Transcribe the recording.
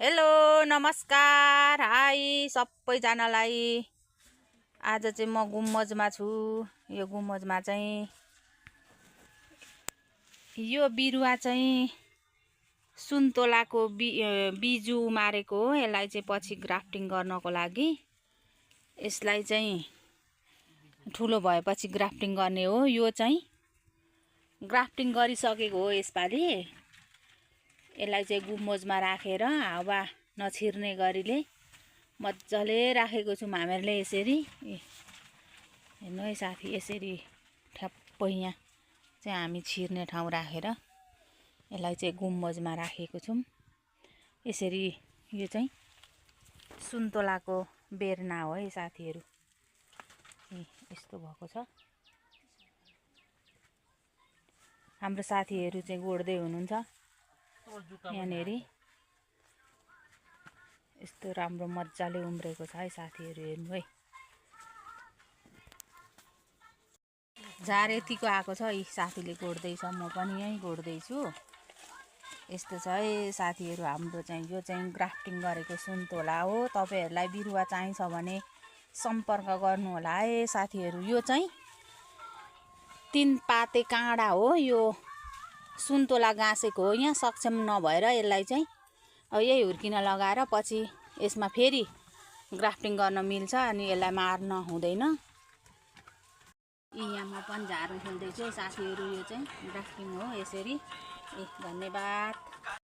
Hello नमस्कार high सबैजनालाई। आज चाहिँ म गुम्मजमा छु। यो गुम्मजमा चाहिँ यो बिरुवा चाहिँ सुन्तोलाको बिजु उमारेको हो। यसलाई चाहिँ पछि ग्राफ्टिङ गर्नको लागि यसलाई चाहिँ ठुलो भएपछि ग्राफ्टिङ गर्ने हो। यो चाहिँ ग्राफ्टिङ गरिसकेको हो। यसपालि यसलाई चाहिँ गुम्मजमा राखेर हावा नछिर्ने गरीले मजाले राखेको छु हामीहरूले। यसरी हेर्नु है साथी, यसरी ठ्याप्पै यहाँ चाहिँ हामी छिर्ने ठाउँ राखेर यसलाई चाहिँ गुम्मजमा राखेको छौँ। यसरी यो चाहिँ सुन्तोलाको बेर्ना हो है साथीहरू। यस्तो भएको छ। हाम्रो साथीहरू चाहिँ गोड्दै हुनुहुन्छ यहाँनेर। यस्तो राम्रो मजाले उम्रेको छ है साथीहरू, हेर्नु है। झार यतिको आएको छ। यी साथीले गोड्दैछ, म पनि यहीँ गोड्दैछु। यस्तो छ है साथीहरू हाम्रो चाहिँ। यो चाहिँ ग्राफ्टिङ गरेको सुन्तोला हो। तपाईँहरूलाई बिरुवा चाहिन्छ भने सम्पर्क गर्नु होला है साथीहरू। यो चाहिँ 3 पाते काँडा हो। यो सुन्तोला गाँसेको हो। यहाँ सक्षम नभएर यसलाई चाहिँ यही हुर्किन लगाएर पछि यसमा फेरि ग्राफ्टिङ गर्न मिल्छ अनि यसलाई मार्न हुँदैन। यहाँ म पनि झार खेल्दैछु साथीहरू। यो चाहिँ ग्राफ्टिङ हो यसरी। धन्यवाद।